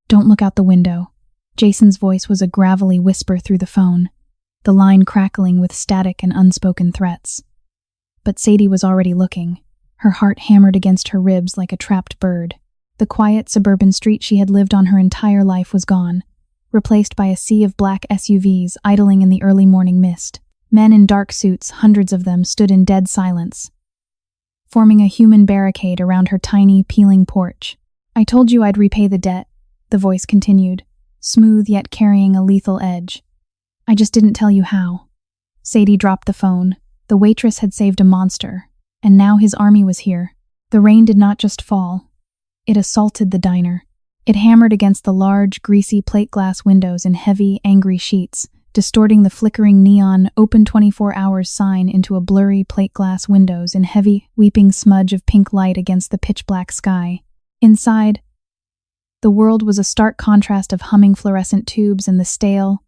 Don't look out the window. Jason's voice was a gravelly whisper through the phone, the line crackling with static and unspoken threats. But Sadie was already looking, her heart hammered against her ribs like a trapped bird. The quiet suburban street she had lived on her entire life was gone, replaced by a sea of black SUVs idling in the early morning mist. Men in dark suits, hundreds of them, stood in dead silence, forming a human barricade around her tiny, peeling porch. "I told you I'd repay the debt," the voice continued, smooth yet carrying a lethal edge. "I just didn't tell you how." Sadie dropped the phone. The waitress had saved a monster, and now his army was here. The rain did not just fall. It assaulted the diner. It hammered against the large, greasy plate glass windows in heavy, angry sheets, distorting the flickering neon "Open 24 Hours" sign into a blurry plate glass windows in heavy, weeping smudge of pink light against the pitch-black sky. Inside, the world was a stark contrast of humming fluorescent tubes and the stale,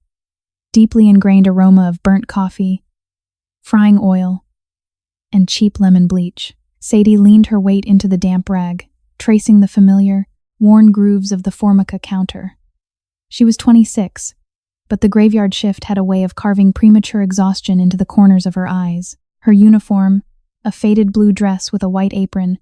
deeply ingrained aroma of burnt coffee, frying oil, and cheap lemon bleach. Sadie leaned her weight into the damp rag, tracing the familiar, worn grooves of the Formica counter. She was 26, but the graveyard shift had a way of carving premature exhaustion into the corners of her eyes. Her uniform, a faded blue dress with a white apron,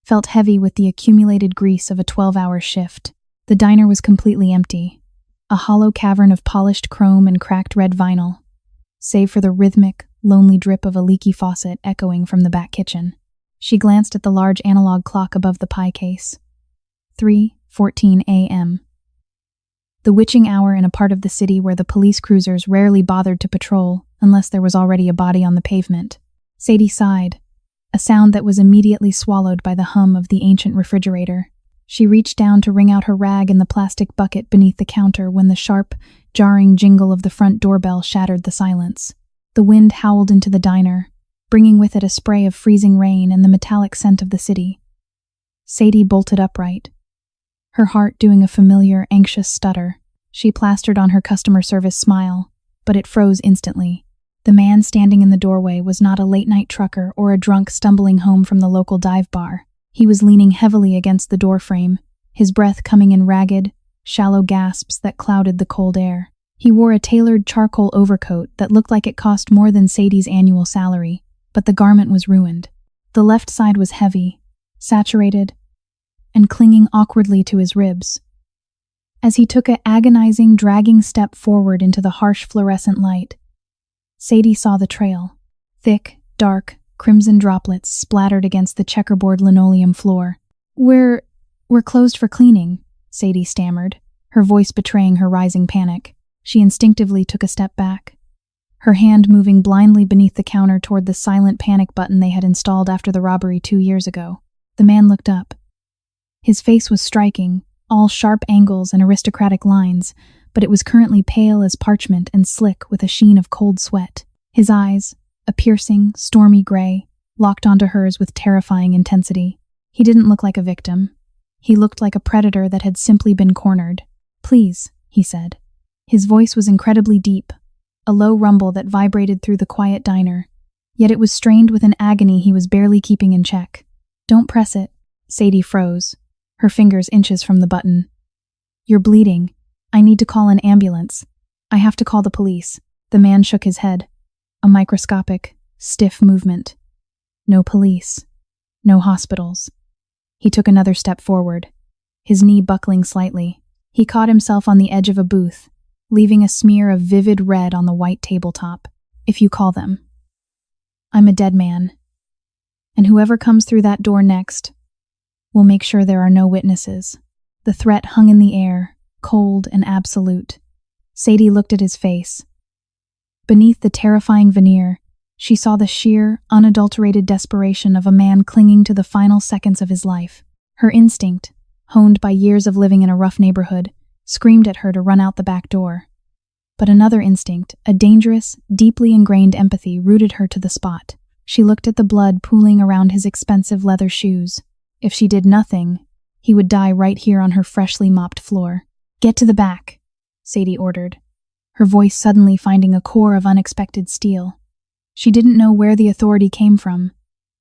felt heavy with the accumulated grease of a 12-hour shift. The diner was completely empty, a hollow cavern of polished chrome and cracked red vinyl, save for the rhythmic, lonely drip of a leaky faucet echoing from the back kitchen. She glanced at the large analog clock above the pie case. 3:14 a.m. The witching hour in a part of the city where the police cruisers rarely bothered to patrol unless there was already a body on the pavement. Sadie sighed, a sound that was immediately swallowed by the hum of the ancient refrigerator. She reached down to wring out her rag in the plastic bucket beneath the counter when the sharp, jarring jingle of the front doorbell shattered the silence. The wind howled into the diner, bringing with it a spray of freezing rain and the metallic scent of the city. Sadie bolted upright, her heart doing a familiar, anxious stutter. She plastered on her customer service smile, but it froze instantly. The man standing in the doorway was not a late-night trucker or a drunk stumbling home from the local dive bar. He was leaning heavily against the doorframe, his breath coming in ragged, shallow gasps that clouded the cold air. He wore a tailored charcoal overcoat that looked like it cost more than Sadie's annual salary, but the garment was ruined. The left side was heavy, saturated, and clinging awkwardly to his ribs. As he took an agonizing, dragging step forward into the harsh fluorescent light, Sadie saw the trail. Thick, dark, crimson droplets splattered against the checkerboard linoleum floor. We're closed for cleaning," Sadie stammered, her voice betraying her rising panic. She instinctively took a step back, her hand moving blindly beneath the counter toward the silent panic button they had installed after the robbery 2 years ago. The man looked up. His face was striking, all sharp angles and aristocratic lines, but it was currently pale as parchment and slick with a sheen of cold sweat. His eyes, a piercing, stormy gray, locked onto hers with terrifying intensity. He didn't look like a victim. He looked like a predator that had simply been cornered. "Please," he said. His voice was incredibly deep, a low rumble that vibrated through the quiet diner, yet it was strained with an agony he was barely keeping in check. "Don't press it." Sadie froze, her fingers inches from the button. "You're bleeding. I need to call an ambulance. I have to call the police." The man shook his head, a microscopic, stiff movement. No police. No hospitals. He took another step forward, his knee buckling slightly. He caught himself on the edge of a booth, leaving a smear of vivid red on the white tabletop. "If you call them, I'm a dead man. And whoever comes through that door next will make sure there are no witnesses." The threat hung in the air, cold and absolute. Sadie looked at his face. Beneath the terrifying veneer, she saw the sheer, unadulterated desperation of a man clinging to the final seconds of his life. Her instinct, honed by years of living in a rough neighborhood, screamed at her to run out the back door. But another instinct, a dangerous, deeply ingrained empathy, rooted her to the spot. She looked at the blood pooling around his expensive leather shoes. If she did nothing, he would die right here on her freshly mopped floor. "Get to the back," Sadie ordered, her voice suddenly finding a core of unexpected steel. She didn't know where the authority came from,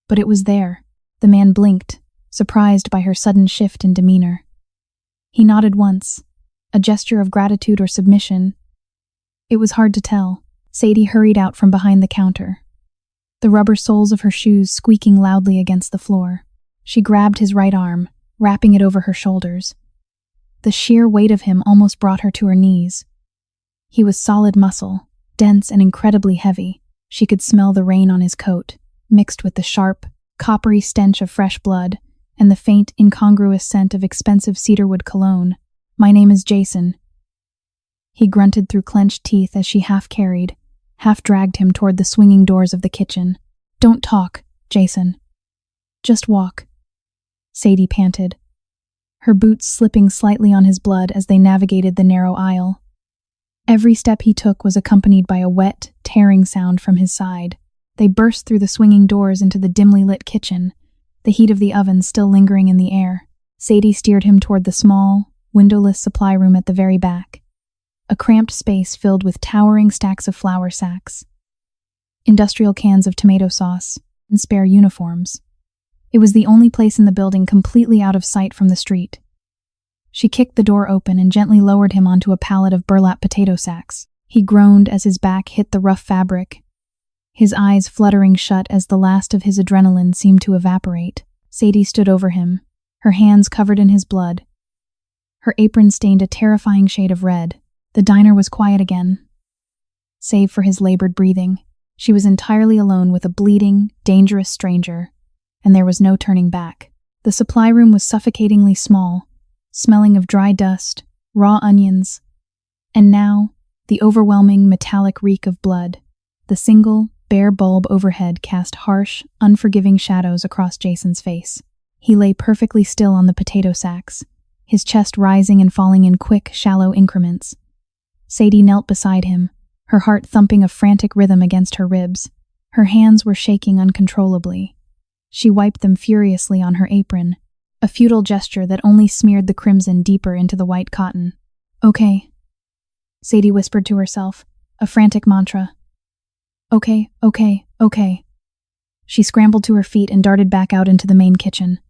but it was there. The man blinked, surprised by her sudden shift in demeanor. He nodded once, a gesture of gratitude or submission. It was hard to tell. Sadie hurried out from behind the counter, the rubber soles of her shoes squeaking loudly against the floor. She grabbed his right arm, wrapping it over her shoulders. The sheer weight of him almost brought her to her knees. He was solid muscle, dense and incredibly heavy. She could smell the rain on his coat, mixed with the sharp, coppery stench of fresh blood and the faint, incongruous scent of expensive cedarwood cologne. "My name is Jason." He grunted through clenched teeth as she half-carried, half-dragged him toward the swinging doors of the kitchen. "Don't talk, Jason. Just walk," Sadie panted, her boots slipping slightly on his blood as they navigated the narrow aisle. Every step he took was accompanied by a wet, tearing sound from his side. They burst through the swinging doors into the dimly lit kitchen, the heat of the oven still lingering in the air. Sadie steered him toward the small, windowless supply room at the very back, a cramped space filled with towering stacks of flour sacks, industrial cans of tomato sauce, and spare uniforms. It was the only place in the building completely out of sight from the street. She kicked the door open and gently lowered him onto a pallet of burlap potato sacks. He groaned as his back hit the rough fabric, his eyes fluttering shut as the last of his adrenaline seemed to evaporate. Sadie stood over him, her hands covered in his blood. Her apron stained a terrifying shade of red. The diner was quiet again, save for his labored breathing. She was entirely alone with a bleeding, dangerous stranger, and there was no turning back. The supply room was suffocatingly small, smelling of dry dust, raw onions, and now, the overwhelming metallic reek of blood. The single, bare bulb overhead cast harsh, unforgiving shadows across Jason's face. He lay perfectly still on the potato sacks, his chest rising and falling in quick, shallow increments. Sadie knelt beside him, her heart thumping a frantic rhythm against her ribs. Her hands were shaking uncontrollably. She wiped them furiously on her apron, a futile gesture that only smeared the crimson deeper into the white cotton. "Okay," Sadie whispered to herself, a frantic mantra. "Okay, okay, okay." She scrambled to her feet and darted back out into the main kitchen.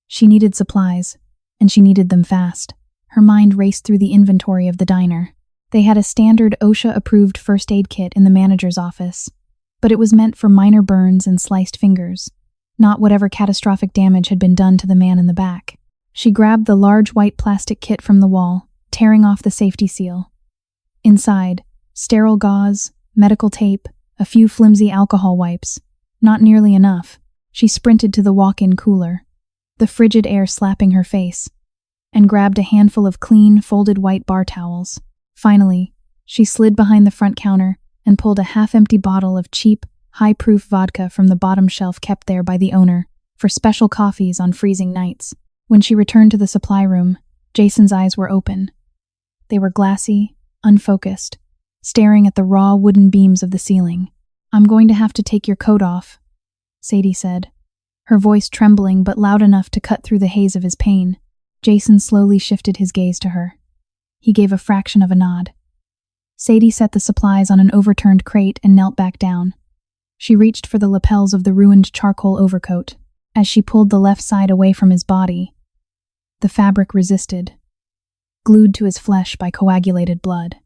She needed supplies, and she needed them fast. Her mind raced through the inventory of the diner. They had a standard OSHA-approved first aid kit in the manager's office, but it was meant for minor burns and sliced fingers, not whatever catastrophic damage had been done to the man in the back. She grabbed the large white plastic kit from the wall, tearing off the safety seal. Inside, sterile gauze, medical tape, a few flimsy alcohol wipes. Not nearly enough. She sprinted to the walk-in cooler, the frigid air slapping her face, and grabbed a handful of clean, folded white bar towels. Finally, she slid behind the front counter and pulled a half-empty bottle of cheap, high-proof vodka from the bottom shelf kept there by the owner for special coffees on freezing nights. When she returned to the supply room, Jason's eyes were open. They were glassy, unfocused, staring at the raw wooden beams of the ceiling. "I'm going to have to take your coat off," Sadie said, her voice trembling but loud enough to cut through the haze of his pain. Jason slowly shifted his gaze to her. He gave a fraction of a nod. Sadie set the supplies on an overturned crate and knelt back down. She reached for the lapels of the ruined charcoal overcoat. As she pulled the left side away from his body, the fabric resisted, glued to his flesh by coagulated blood.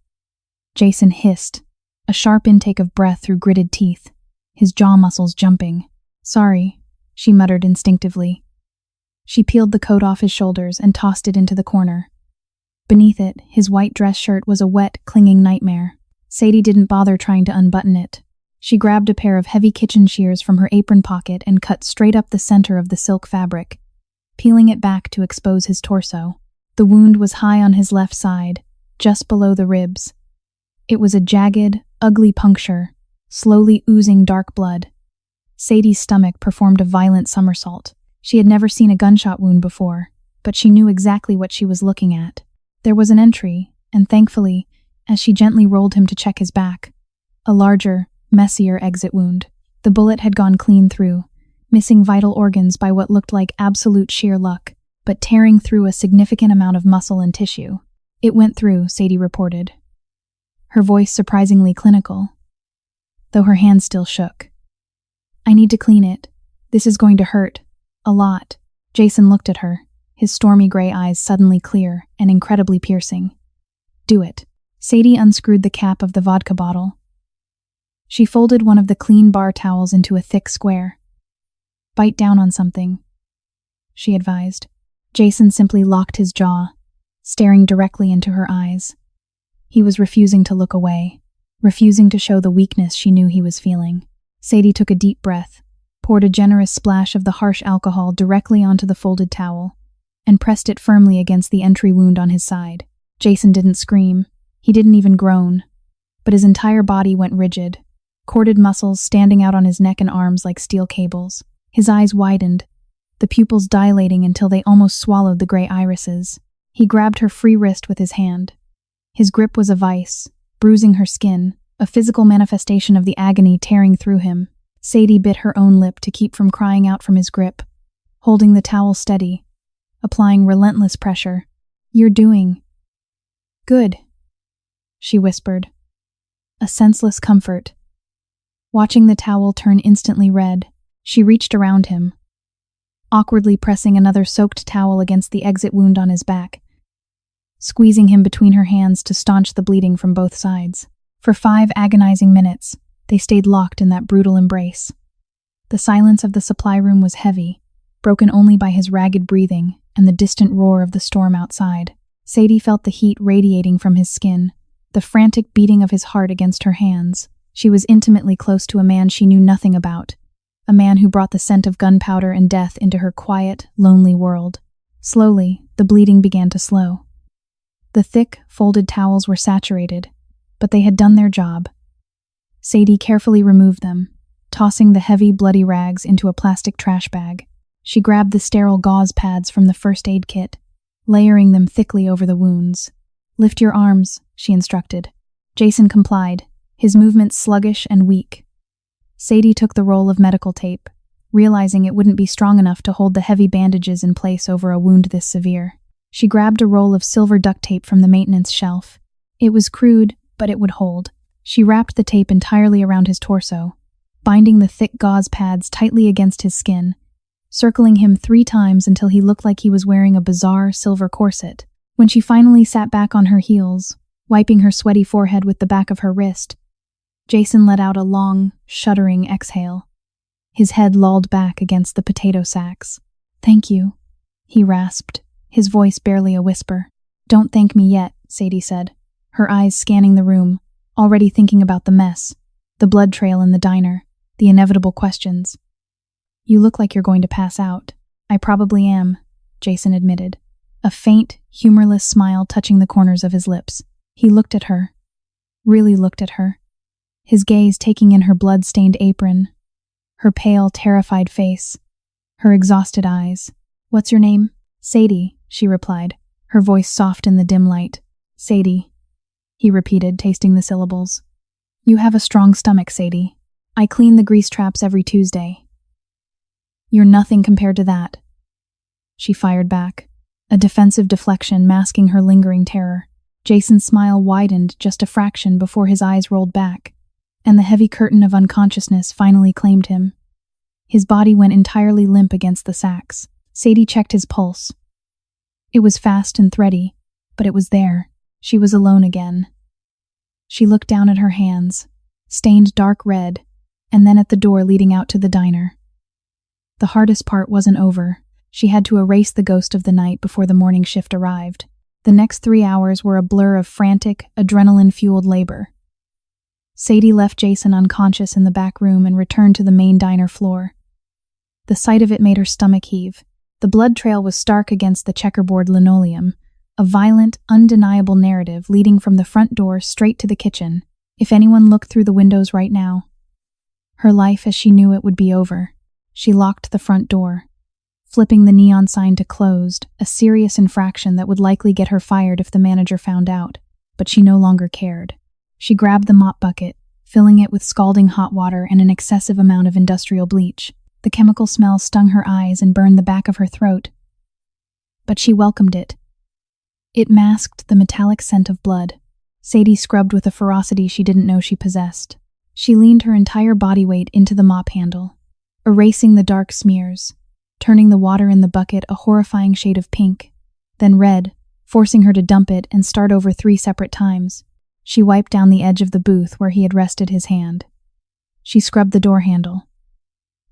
Jason hissed, a sharp intake of breath through gritted teeth, his jaw muscles jumping. "Sorry," she muttered instinctively. She peeled the coat off his shoulders and tossed it into the corner. Beneath it, his white dress shirt was a wet, clinging nightmare. Sadie didn't bother trying to unbutton it. She grabbed a pair of heavy kitchen shears from her apron pocket and cut straight up the center of the silk fabric, peeling it back to expose his torso. The wound was high on his left side, just below the ribs. It was a jagged, ugly puncture, slowly oozing dark blood. Sadie's stomach performed a violent somersault. She had never seen a gunshot wound before, but she knew exactly what she was looking at. There was an entry, and thankfully, as she gently rolled him to check his back, a larger, messier exit wound. The bullet had gone clean through, missing vital organs by what looked like absolute sheer luck, but tearing through a significant amount of muscle and tissue. "It went through," Sadie reported, her voice surprisingly clinical, though her hand still shook. "I need to clean it. This is going to hurt. A lot." Jason looked at her, his stormy gray eyes suddenly clear and incredibly piercing. do it." Sadie unscrewed the cap of the vodka bottle. She folded one of the clean bar towels into a thick square. "Bite down on something," she advised. Jason simply locked his jaw, staring directly into her eyes. He was refusing to look away, refusing to show the weakness she knew he was feeling. Sadie took a deep breath, poured a generous splash of the harsh alcohol directly onto the folded towel, and pressed it firmly against the entry wound on his side. Jason didn't scream. He didn't even groan, but his entire body went rigid, corded muscles standing out on his neck and arms like steel cables. His eyes widened, the pupils dilating until they almost swallowed the gray irises. He grabbed her free wrist with his hand. His grip was a vice, bruising her skin, a physical manifestation of the agony tearing through him. Sadie bit her own lip to keep from crying out from his grip, holding the towel steady, applying relentless pressure. "You're doing good," she whispered. A senseless comfort. Watching the towel turn instantly red, she reached around him, awkwardly pressing another soaked towel against the exit wound on his back, squeezing him between her hands to staunch the bleeding from both sides. For 5 agonizing minutes, they stayed locked in that brutal embrace. The silence of the supply room was heavy, broken only by his ragged breathing and the distant roar of the storm outside. Sadie felt the heat radiating from his skin, the frantic beating of his heart against her hands. She was intimately close to a man she knew nothing about, a man who brought the scent of gunpowder and death into her quiet, lonely world. Slowly, the bleeding began to slow. The thick, folded towels were saturated, but they had done their job. Sadie carefully removed them, tossing the heavy, bloody rags into a plastic trash bag. She grabbed the sterile gauze pads from the first aid kit, layering them thickly over the wounds. "Lift your arms," she instructed. Jason complied, his movements sluggish and weak. Sadie took the roll of medical tape, realizing it wouldn't be strong enough to hold the heavy bandages in place over a wound this severe. She grabbed a roll of silver duct tape from the maintenance shelf. It was crude, but it would hold. She wrapped the tape entirely around his torso, binding the thick gauze pads tightly against his skin, circling him 3 times until he looked like he was wearing a bizarre silver corset. When she finally sat back on her heels, wiping her sweaty forehead with the back of her wrist, Jason let out a long, shuddering exhale. His head lolled back against the potato sacks. "Thank you," he rasped, his voice barely a whisper. "Don't thank me yet," Sadie said, her eyes scanning the room, already thinking about the mess, the blood trail in the diner, the inevitable questions. "You look like you're going to pass out." "I probably am," Jason admitted, a faint, humorless smile touching the corners of his lips. He looked at her, really looked at her, his gaze taking in her blood-stained apron, her pale, terrified face, her exhausted eyes. "What's your name?" "Sadie," she replied, her voice soft in the dim light. "Sadie," he repeated, tasting the syllables. "You have a strong stomach, Sadie. I clean the grease traps every Tuesday." "You're nothing compared to that," she fired back, a defensive deflection masking her lingering terror. Jason's smile widened just a fraction before his eyes rolled back, and the heavy curtain of unconsciousness finally claimed him. His body went entirely limp against the sacks. Sadie checked his pulse. It was fast and thready, but it was there. She was alone again. She looked down at her hands, stained dark red, and then at the door leading out to the diner. The hardest part wasn't over. She had to erase the ghost of the night before the morning shift arrived. The next 3 hours were a blur of frantic, adrenaline-fueled labor. Sadie left Jason unconscious in the back room and returned to the main diner floor. The sight of it made her stomach heave. The blood trail was stark against the checkerboard linoleum, a violent, undeniable narrative leading from the front door straight to the kitchen. If anyone looked through the windows right now, her life as she knew it would be over. She locked the front door, flipping the neon sign to closed, a serious infraction that would likely get her fired if the manager found out, but she no longer cared. She grabbed the mop bucket, filling it with scalding hot water and an excessive amount of industrial bleach. The chemical smell stung her eyes and burned the back of her throat. But she welcomed it. It masked the metallic scent of blood. Sadie scrubbed with a ferocity she didn't know she possessed. She leaned her entire body weight into the mop handle, erasing the dark smears, turning the water in the bucket a horrifying shade of pink, then red, forcing her to dump it and start over 3 separate times. She wiped down the edge of the booth where he had rested his hand. She scrubbed the door handle.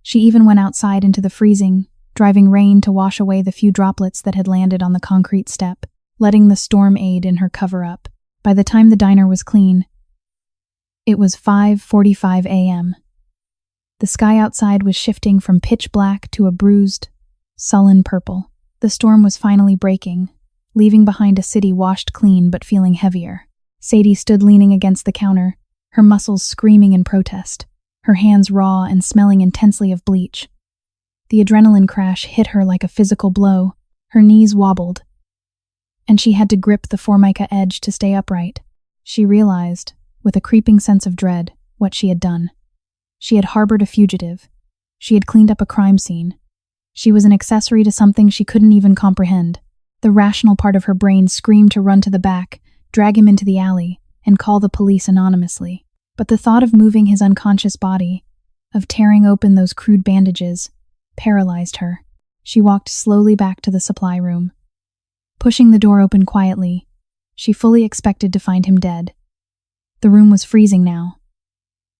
She even went outside into the freezing, driving rain to wash away the few droplets that had landed on the concrete step, letting the storm aid in her cover-up. By the time the diner was clean, it was 5:45 a.m. The sky outside was shifting from pitch black to a bruised, sullen purple. The storm was finally breaking, leaving behind a city washed clean but feeling heavier. Sadie stood leaning against the counter, her muscles screaming in protest, her hands raw and smelling intensely of bleach. The adrenaline crash hit her like a physical blow. Her knees wobbled, and she had to grip the formica edge to stay upright. She realized, with a creeping sense of dread, what she had done. She had harbored a fugitive. She had cleaned up a crime scene. She was an accessory to something she couldn't even comprehend. The rational part of her brain screamed to run to the back, drag him into the alley, and call the police anonymously. But the thought of moving his unconscious body, of tearing open those crude bandages, paralyzed her. She walked slowly back to the supply room. Pushing the door open quietly, she fully expected to find him dead. The room was freezing now.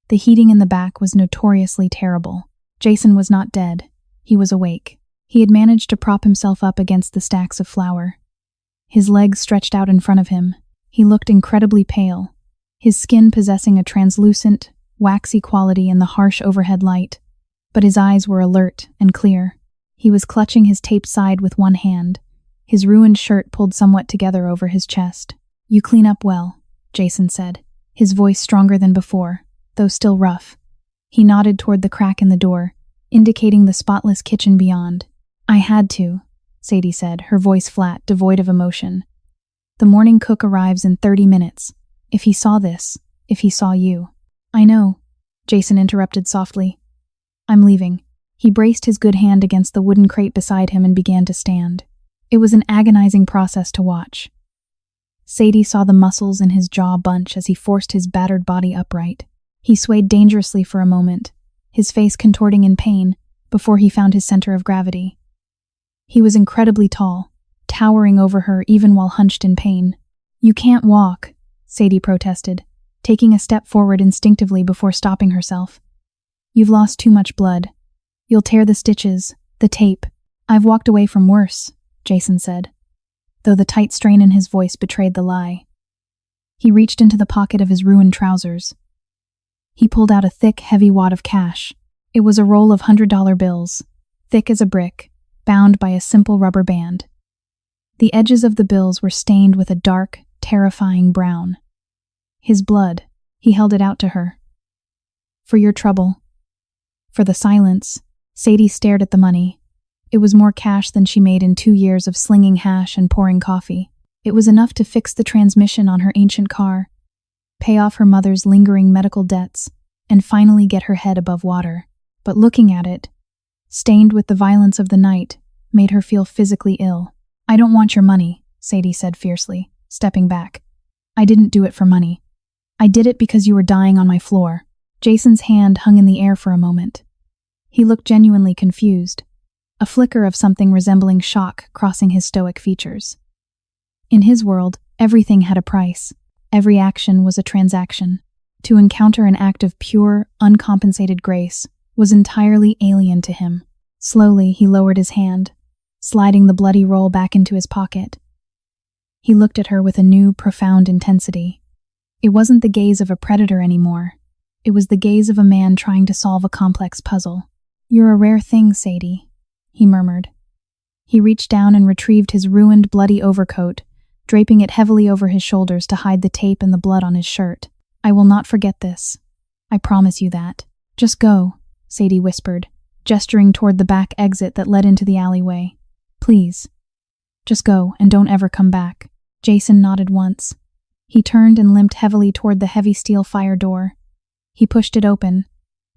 The heating in the back was notoriously terrible. Jason was not dead. He was awake. He had managed to prop himself up against the stacks of flour. His legs stretched out in front of him. He looked incredibly pale, his skin possessing a translucent, waxy quality in the harsh overhead light, but his eyes were alert and clear. He was clutching his taped side with one hand, his ruined shirt pulled somewhat together over his chest. "You clean up well," Jason said, his voice stronger than before, though still rough. He nodded toward the crack in the door, indicating the spotless kitchen beyond. "I had to," Sadie said, her voice flat, devoid of emotion. "The morning cook arrives in 30 minutes. If he saw this, if he saw you." "I know," Jason interrupted softly. "I'm leaving." He braced his good hand against the wooden crate beside him and began to stand. It was an agonizing process to watch. Sadie saw the muscles in his jaw bunch as he forced his battered body upright. He swayed dangerously for a moment, his face contorting in pain, before he found his center of gravity. He was incredibly tall, towering over her even while hunched in pain. "You can't walk," Sadie protested, taking a step forward instinctively before stopping herself. "You've lost too much blood. You'll tear the stitches, the tape." "I've walked away from worse," Jason said, though the tight strain in his voice betrayed the lie. He reached into the pocket of his ruined trousers. He pulled out a thick, heavy wad of cash. It was a roll of $100 bills, thick as a brick, bound by a simple rubber band. The edges of the bills were stained with a dark, terrifying brown. His blood. He held it out to her. "For your trouble." For the silence, Sadie stared at the money. It was more cash than she made in 2 years of slinging hash and pouring coffee. It was enough to fix the transmission on her ancient car, pay off her mother's lingering medical debts, and finally get her head above water. But looking at it, stained with the violence of the night, made her feel physically ill. "I don't want your money," Sadie said fiercely, stepping back. "I didn't do it for money. I did it because you were dying on my floor." Jason's hand hung in the air for a moment. He looked genuinely confused, a flicker of something resembling shock crossing his stoic features. In his world, everything had a price. Every action was a transaction. To encounter an act of pure, uncompensated grace was entirely alien to him. Slowly, he lowered his hand, sliding the bloody roll back into his pocket. He looked at her with a new, profound intensity. It wasn't the gaze of a predator anymore. It was the gaze of a man trying to solve a complex puzzle. "You're a rare thing, Sadie," he murmured. He reached down and retrieved his ruined, bloody overcoat, draping it heavily over his shoulders to hide the tape and the blood on his shirt. "I will not forget this. I promise you that." "Just go," Sadie whispered, gesturing toward the back exit that led into the alleyway. "Please. Just go and don't ever come back." Jason nodded once. He turned and limped heavily toward the heavy steel fire door. He pushed it open,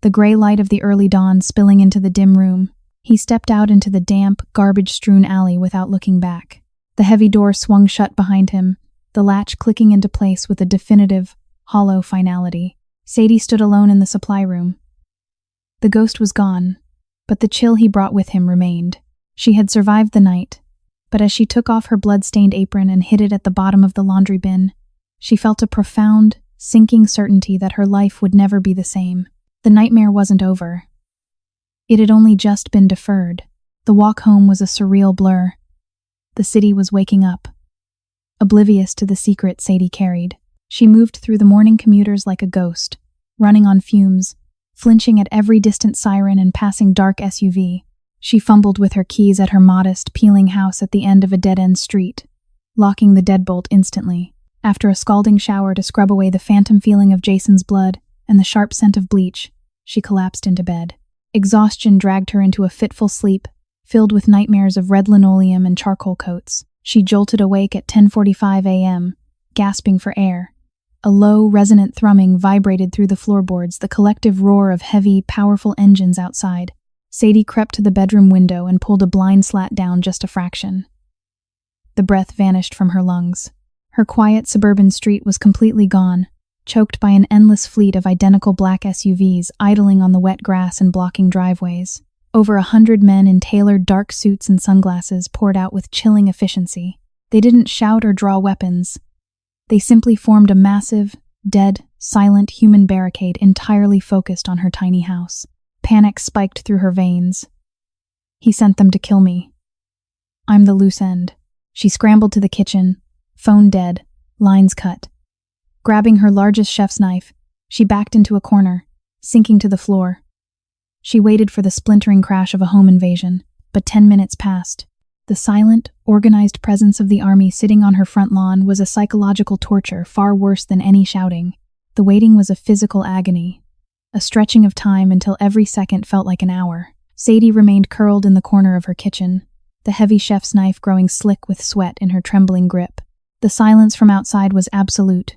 the gray light of the early dawn spilling into the dim room. He stepped out into the damp, garbage-strewn alley without looking back. The heavy door swung shut behind him, the latch clicking into place with a definitive, hollow finality. Sadie stood alone in the supply room. The ghost was gone, but the chill he brought with him remained. She had survived the night, But as she took off her blood-stained apron and hid it at the bottom of the laundry bin, she felt a profound, sinking certainty that her life would never be the same. The nightmare wasn't over. It had only just been deferred. The walk home was a surreal blur. The city was waking up, oblivious to the secret Sadie carried. She moved through the morning commuters like a ghost, running on fumes, flinching at every distant siren and passing dark SUV. She fumbled with her keys at her modest, peeling house at the end of a dead-end street, locking the deadbolt instantly. After a scalding shower to scrub away the phantom feeling of Jason's blood and the sharp scent of bleach, she collapsed into bed. Exhaustion dragged her into a fitful sleep, filled with nightmares of red linoleum and charcoal coats. She jolted awake at 10:45 a.m., gasping for air. A low, resonant thrumming vibrated through the floorboards, the collective roar of heavy, powerful engines outside. Sadie crept to the bedroom window and pulled a blind slat down just a fraction. The breath vanished from her lungs. Her quiet suburban street was completely gone, choked by an endless fleet of identical black SUVs idling on the wet grass and blocking driveways. Over 100 men in tailored dark suits and sunglasses poured out with chilling efficiency. They didn't shout or draw weapons. They simply formed a massive, dead, silent human barricade entirely focused on her tiny house. Panic spiked through her veins. He sent them to kill me. I'm the loose end. She scrambled to the kitchen, phone dead, lines cut. Grabbing her largest chef's knife, she backed into a corner, sinking to the floor. She waited for the splintering crash of a home invasion, but 10 minutes passed. The silent, organized presence of the army sitting on her front lawn was a psychological torture far worse than any shouting. The waiting was a physical agony, a stretching of time until every second felt like an hour. Sadie remained curled in the corner of her kitchen, the heavy chef's knife growing slick with sweat in her trembling grip. The silence from outside was absolute,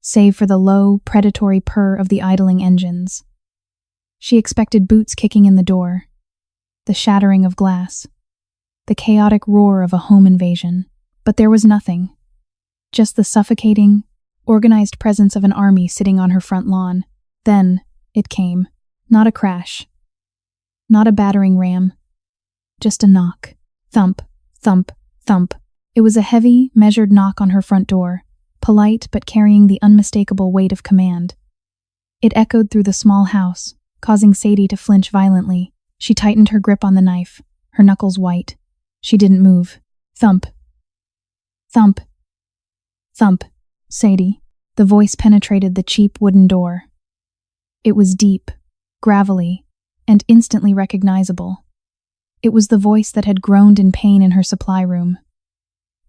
save for the low, predatory purr of the idling engines. She expected boots kicking in the door, the shattering of glass, the chaotic roar of a home invasion. But there was nothing. Just the suffocating, organized presence of an army sitting on her front lawn. Then it came. Not a crash. Not a battering ram. Just a knock. Thump, thump, thump. It was a heavy, measured knock on her front door, polite but carrying the unmistakable weight of command. It echoed through the small house, causing Sadie to flinch violently. She tightened her grip on the knife, her knuckles white. She didn't move. Thump. Thump. Thump. Sadie. The voice penetrated the cheap wooden door. It was deep, gravelly, and instantly recognizable. It was the voice that had groaned in pain in her supply room.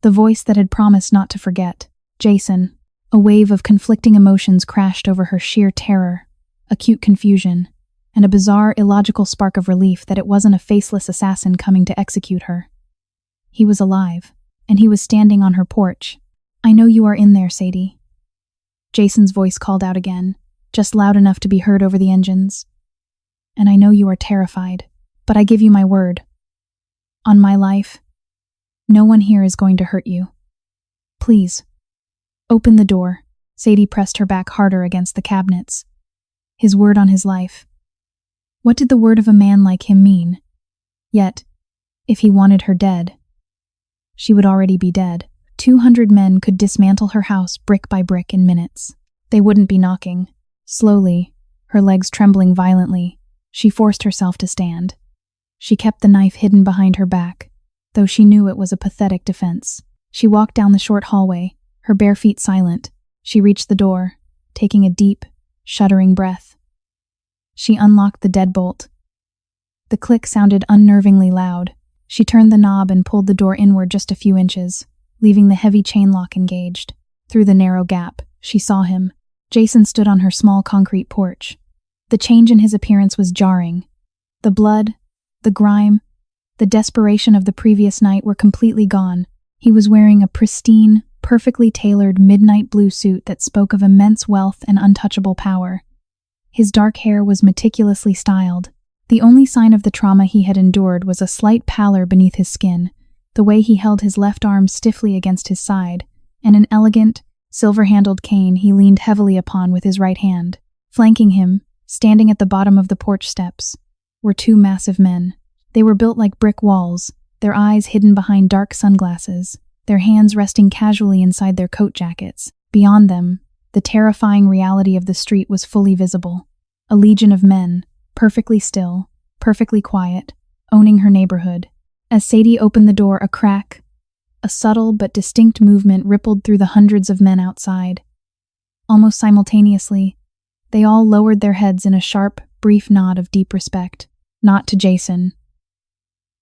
The voice that had promised not to forget. Jason. A wave of conflicting emotions crashed over her: sheer terror, acute confusion, and a bizarre, illogical spark of relief that it wasn't a faceless assassin coming to execute her. He was alive, and he was standing on her porch. I know you are in there, Sadie. Jason's voice called out again, just loud enough to be heard over the engines. And I know you are terrified, but I give you my word. On my life, no one here is going to hurt you. Please, open the door. Sadie pressed her back harder against the cabinets. His word on his life. What did the word of a man like him mean? Yet, if he wanted her dead, she would already be dead. 200 men could dismantle her house brick by brick in minutes. They wouldn't be knocking. Slowly, her legs trembling violently, she forced herself to stand. She kept the knife hidden behind her back, though she knew it was a pathetic defense. She walked down the short hallway, her bare feet silent. She reached the door, taking a deep, shuddering breath. She unlocked the deadbolt. The click sounded unnervingly loud. She turned the knob and pulled the door inward just a few inches, leaving the heavy chain lock engaged. Through the narrow gap, she saw him. Jason stood on her small concrete porch. The change in his appearance was jarring. The blood, the grime, the desperation of the previous night were completely gone. He was wearing a pristine, perfectly tailored midnight blue suit that spoke of immense wealth and untouchable power. His dark hair was meticulously styled. The only sign of the trauma he had endured was a slight pallor beneath his skin, the way he held his left arm stiffly against his side, and an elegant, silver-handled cane he leaned heavily upon with his right hand. Flanking him, standing at the bottom of the porch steps, were two massive men. They were built like brick walls, their eyes hidden behind dark sunglasses, their hands resting casually inside their coat jackets. Beyond them, the terrifying reality of the street was fully visible. A legion of men, perfectly still, perfectly quiet, owning her neighborhood. As Sadie opened the door a crack, a subtle but distinct movement rippled through the hundreds of men outside. Almost simultaneously, they all lowered their heads in a sharp, brief nod of deep respect. Not to Jason.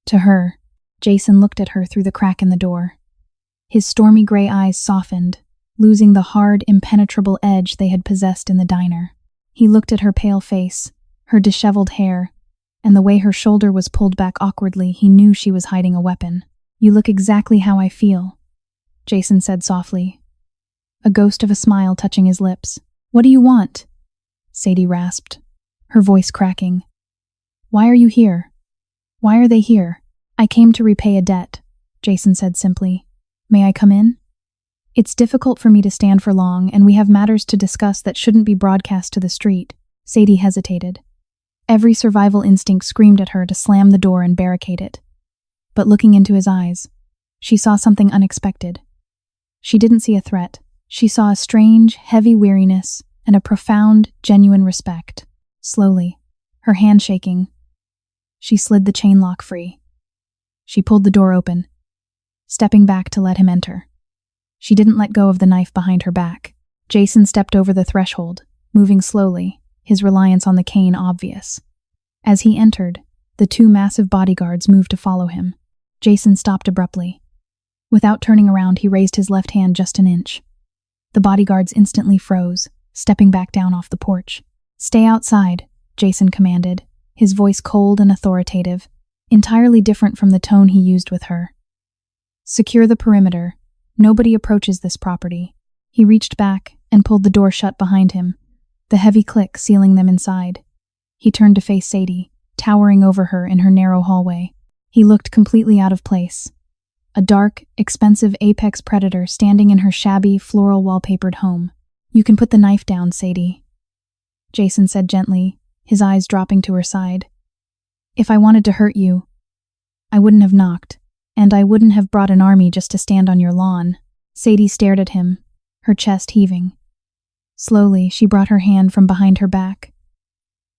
To her. Jason looked at her through the crack in the door. His stormy gray eyes softened, losing the hard, impenetrable edge they had possessed in the diner. He looked at her pale face, her disheveled hair, and the way her shoulder was pulled back awkwardly. He knew she was hiding a weapon. "You look exactly how I feel," Jason said softly, a ghost of a smile touching his lips. "What do you want?" Sadie rasped, her voice cracking. "Why are you here? Why are they here?" "I came to repay a debt," Jason said simply. "May I come in?" "It's difficult for me to stand for long, and we have matters to discuss that shouldn't be broadcast to the street." Sadie hesitated. Every survival instinct screamed at her to slam the door and barricade it. But looking into his eyes, she saw something unexpected. She didn't see a threat. She saw a strange, heavy weariness and a profound, genuine respect. Slowly, her hand shaking, she slid the chain lock free. She pulled the door open, stepping back to let him enter. She didn't let go of the knife behind her back. Jason stepped over the threshold, moving slowly, his reliance on the cane obvious. As he entered, the two massive bodyguards moved to follow him. Jason stopped abruptly. Without turning around, he raised his left hand just an inch. The bodyguards instantly froze, stepping back down off the porch. "Stay outside," Jason commanded, his voice cold and authoritative, entirely different from the tone he used with her. "Secure the perimeter. Nobody approaches this property." He reached back and pulled the door shut behind him, the heavy click sealing them inside. He turned to face Sadie, towering over her in her narrow hallway. He looked completely out of place. A dark, expensive apex predator standing in her shabby, floral wallpapered home. "You can put the knife down, Sadie," Jason said gently, his eyes dropping to her side. "If I wanted to hurt you, I wouldn't have knocked, and I wouldn't have brought an army just to stand on your lawn." Sadie stared at him, her chest heaving. Slowly, she brought her hand from behind her back,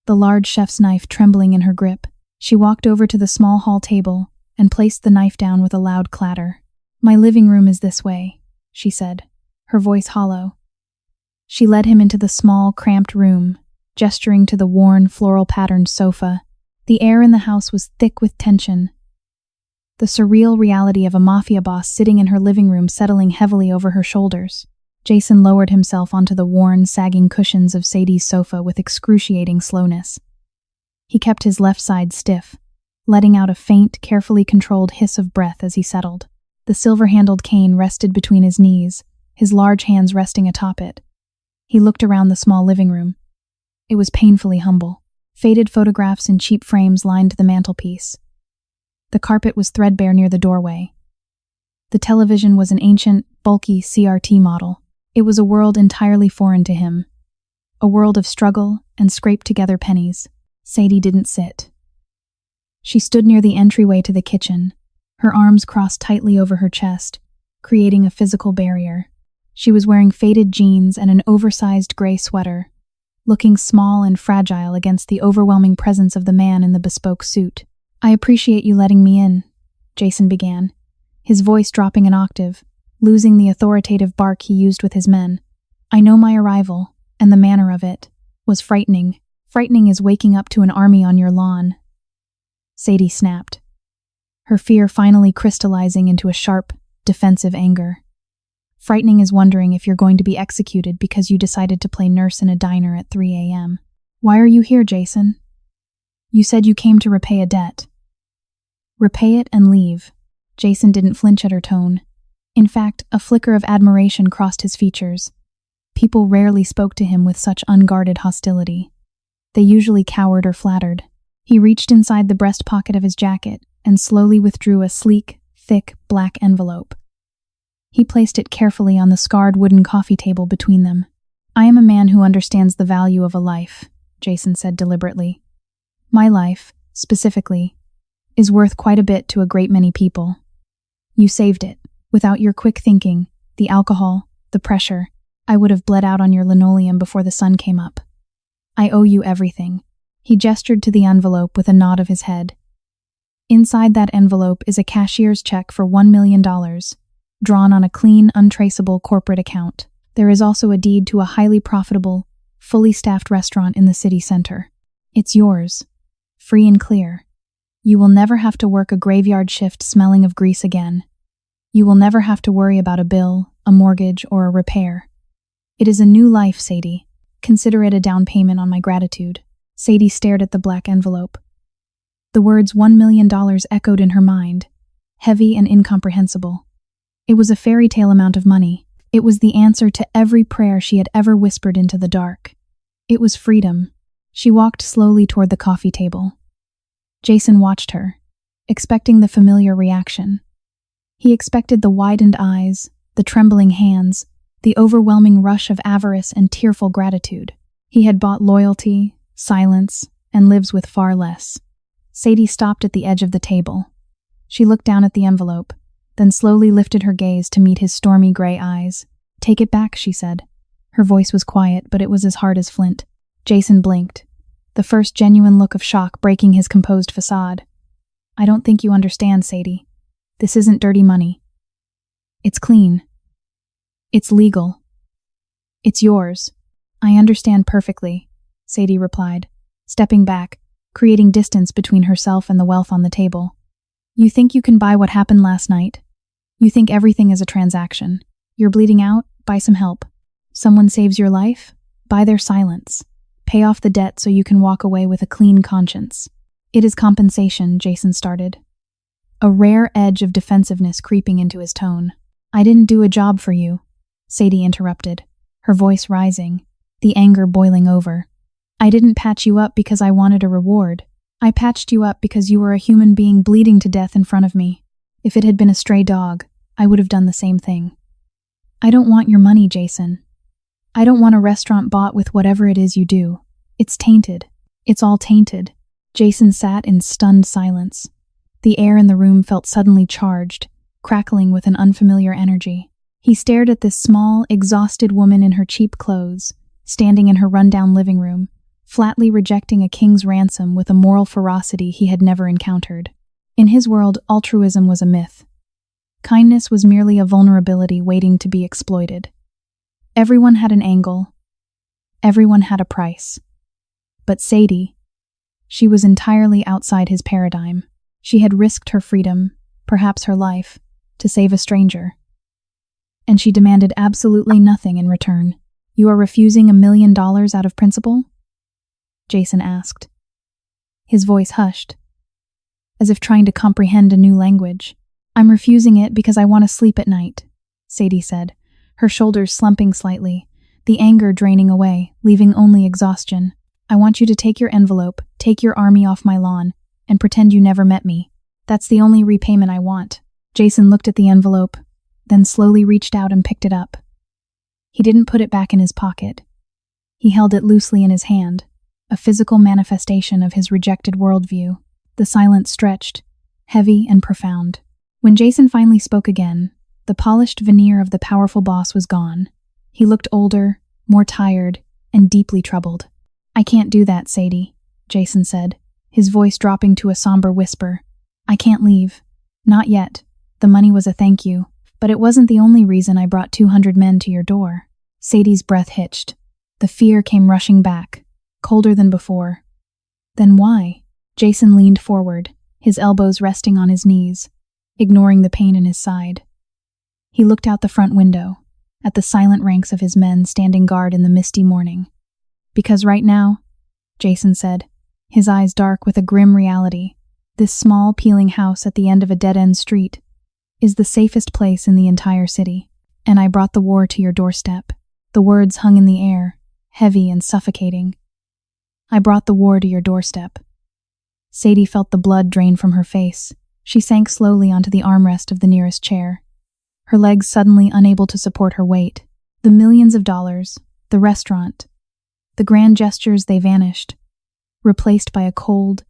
the large chef's knife trembling in her grip. She walked over to the small hall table and placed the knife down with a loud clatter. "My living room is this way," she said, her voice hollow. She led him into the small, cramped room, gesturing to the worn, floral-patterned sofa. The air in the house was thick with tension, the surreal reality of a mafia boss sitting in her living room settling heavily over her shoulders. Jason lowered himself onto the worn, sagging cushions of Sadie's sofa with excruciating slowness. He kept his left side stiff, letting out a faint, carefully controlled hiss of breath as he settled. The silver-handled cane rested between his knees, his large hands resting atop it. He looked around the small living room. It was painfully humble. Faded photographs in cheap frames lined the mantelpiece. The carpet was threadbare near the doorway. The television was an ancient, bulky CRT model. It was a world entirely foreign to him. A world of struggle and scraped-together pennies. Sadie didn't sit. She stood near the entryway to the kitchen, her arms crossed tightly over her chest, creating a physical barrier. She was wearing faded jeans and an oversized gray sweater, looking small and fragile against the overwhelming presence of the man in the bespoke suit. "I appreciate you letting me in," Jason began, his voice dropping an octave, losing the authoritative bark he used with his men. "I know my arrival, and the manner of it, was frightening. Frightening as waking up to an army on your lawn." Sadie snapped, her fear finally crystallizing into a sharp, defensive anger. "Frightening is wondering if you're going to be executed because you decided to play nurse in a diner at 3 a.m. Why are you here, Jason? You said you came to repay a debt." "Repay it and leave." Jason didn't flinch at her tone. In fact, a flicker of admiration crossed his features. People rarely spoke to him with such unguarded hostility. They usually cowered or flattered. He reached inside the breast pocket of his jacket and slowly withdrew a sleek, thick, black envelope. He placed it carefully on the scarred wooden coffee table between them. "I am a man who understands the value of a life," Jason said deliberately. "My life, specifically, is worth quite a bit to a great many people. You saved it. Without your quick thinking, the alcohol, the pressure, I would have bled out on your linoleum before the sun came up. I owe you everything." He gestured to the envelope with a nod of his head. Inside that envelope is a cashier's check for $1 million, drawn on a clean, untraceable corporate account. There is also a deed to a highly profitable, fully staffed restaurant in the city center. It's yours, free and clear. You will never have to work a graveyard shift smelling of grease again. You will never have to worry about a bill, a mortgage, or a repair. It is a new life, Sadie. Consider it a down payment on my gratitude." Sadie stared at the black envelope. The words $1 million echoed in her mind, heavy and incomprehensible. It was a fairy tale amount of money. It was the answer to every prayer she had ever whispered into the dark. It was freedom. She walked slowly toward the coffee table. Jason watched her, expecting the familiar reaction. He expected the widened eyes, the trembling hands, the overwhelming rush of avarice and tearful gratitude. He had bought loyalty, silence, and lives with far less. Sadie stopped at the edge of the table. She looked down at the envelope, then slowly lifted her gaze to meet his stormy gray eyes. "Take it back," she said. Her voice was quiet, but it was as hard as flint. Jason blinked, the first genuine look of shock breaking his composed facade. "I don't think you understand, Sadie. This isn't dirty money. It's clean. It's legal. It's yours." "I understand perfectly," Sadie replied, stepping back, creating distance between herself and the wealth on the table. "You think you can buy what happened last night? You think everything is a transaction. You're bleeding out? Buy some help. Someone saves your life? Buy their silence. Pay off the debt so you can walk away with a clean conscience." "It is compensation," Jason started, a rare edge of defensiveness creeping into his tone. "I didn't do a job for you," Sadie interrupted, her voice rising, the anger boiling over. "I didn't patch you up because I wanted a reward. I patched you up because you were a human being bleeding to death in front of me. If it had been a stray dog, I would have done the same thing." "I don't want your money, Jason. I don't want a restaurant bought with whatever it is you do. It's tainted. It's all tainted." Jason sat in stunned silence. The air in the room felt suddenly charged, crackling with an unfamiliar energy. He stared at this small, exhausted woman in her cheap clothes, standing in her rundown living room, flatly rejecting a king's ransom with a moral ferocity he had never encountered. In his world, altruism was a myth. Kindness was merely a vulnerability waiting to be exploited. Everyone had an angle. Everyone had a price. But Sadie, she was entirely outside his paradigm. She had risked her freedom, perhaps her life, to save a stranger. And she demanded absolutely nothing in return. "You are refusing $1 million out of principle?" Jason asked. His voice hushed, as if trying to comprehend a new language. "I'm refusing it because I want to sleep at night," Sadie said, her shoulders slumping slightly, the anger draining away, leaving only exhaustion. "I want you to take your envelope, take your army off my lawn, and pretend you never met me. That's the only repayment I want." Jason looked at the envelope, then slowly reached out and picked it up. He didn't put it back in his pocket. He held it loosely in his hand, a physical manifestation of his rejected worldview. The silence stretched, heavy and profound. When Jason finally spoke again, the polished veneer of the powerful boss was gone. He looked older, more tired, and deeply troubled. "I can't do that, Sadie," Jason said, his voice dropping to a somber whisper. "I can't leave. Not yet. The money was a thank you, but it wasn't the only reason I brought 200 men to your door." Sadie's breath hitched. The fear came rushing back, colder than before. "Then why?" Jason leaned forward, his elbows resting on his knees, ignoring the pain in his side. He looked out the front window, at the silent ranks of his men standing guard in the misty morning. "Because right now," Jason said, his eyes dark with a grim reality, "this small, peeling house at the end of a dead-end street is the safest place in the entire city. And I brought the war to your doorstep." The words hung in the air, heavy and suffocating. "I brought the war to your doorstep." Sadie felt the blood drain from her face. She sank slowly onto the armrest of the nearest chair, her legs suddenly unable to support her weight. The millions of dollars, the restaurant, the grand gestures, they vanished, replaced by a cold,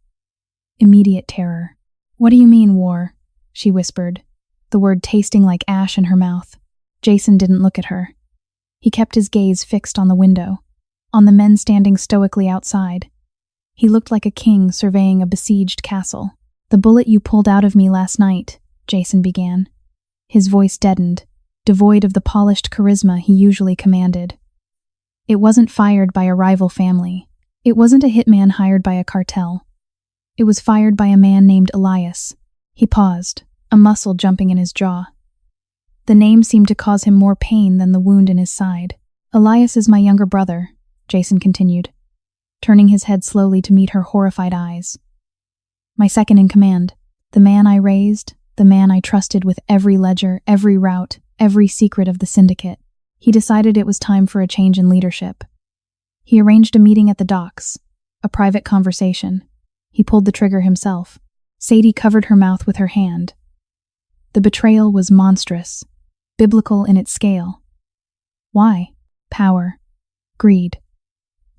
immediate terror. What do you mean, war? She whispered, the word tasting like ash in her mouth. Jason didn't look at her. He kept his gaze fixed on the window, on the men standing stoically outside. He looked like a king surveying a besieged castle. The bullet you pulled out of me last night, Jason began. His voice deadened, devoid of the polished charisma he usually commanded. It wasn't fired by a rival family. It wasn't a hitman hired by a cartel. It was fired by a man named Elias. He paused, a muscle jumping in his jaw. The name seemed to cause him more pain than the wound in his side. Elias is my younger brother, Jason continued, turning his head slowly to meet her horrified eyes. My second in command, the man I raised, the man I trusted with every ledger, every route, every secret of the syndicate. He decided it was time for a change in leadership. He arranged a meeting at the docks, a private conversation. He pulled the trigger himself. Sadie covered her mouth with her hand. The betrayal was monstrous, biblical in its scale. Why? Power. Greed.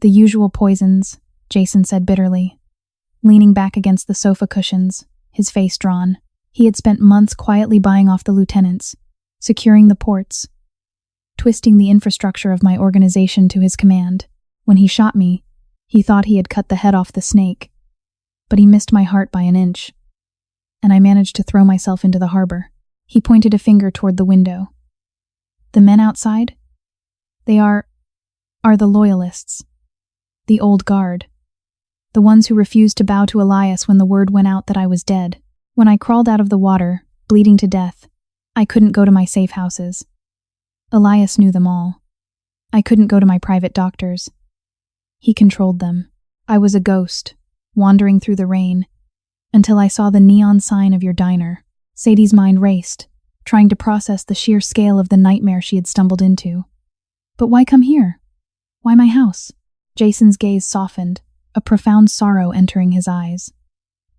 The usual poisons, Jason said bitterly. Leaning back against the sofa cushions, his face drawn, he had spent months quietly buying off the lieutenants, securing the ports, twisting the infrastructure of my organization to his command. When he shot me, he thought he had cut the head off the snake, but he missed my heart by an inch, and I managed to throw myself into the harbor. He pointed a finger toward the window. The men outside? They are the loyalists. The old guard. The ones who refused to bow to Elias when the word went out that I was dead. When I crawled out of the water, bleeding to death, I couldn't go to my safe houses. Elias knew them all. I couldn't go to my private doctors. He controlled them. I was a ghost, wandering through the rain, until I saw the neon sign of your diner. Sadie's mind raced, trying to process the sheer scale of the nightmare she had stumbled into. But why come here? Why my house? Jason's gaze softened, a profound sorrow entering his eyes.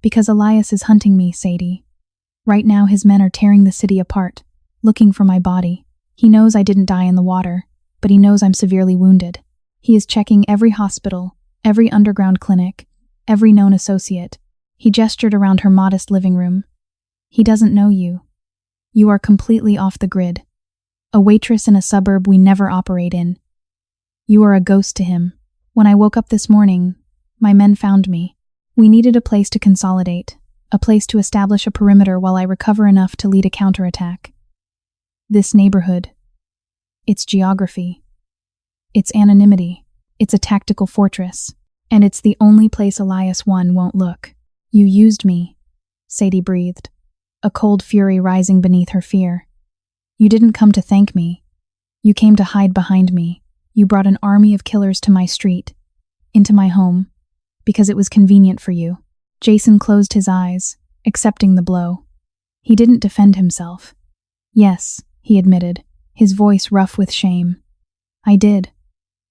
Because Elias is hunting me, Sadie. Right now his men are tearing the city apart, looking for my body. He knows I didn't die in the water, but he knows I'm severely wounded. He is checking every hospital, every underground clinic, every known associate. He gestured around her modest living room. He doesn't know you. You are completely off the grid. A waitress in a suburb we never operate in. You are a ghost to him. When I woke up this morning, my men found me. We needed a place to consolidate, a place to establish a perimeter while I recover enough to lead a counterattack. This neighborhood, its geography, its anonymity, it's a tactical fortress, and it's the only place Elias I won't look. You used me, Sadie breathed, a cold fury rising beneath her fear. You didn't come to thank me. You came to hide behind me. You brought an army of killers to my street, into my home, because it was convenient for you. Jason closed his eyes, accepting the blow. He didn't defend himself. Yes, he admitted, his voice rough with shame. I did.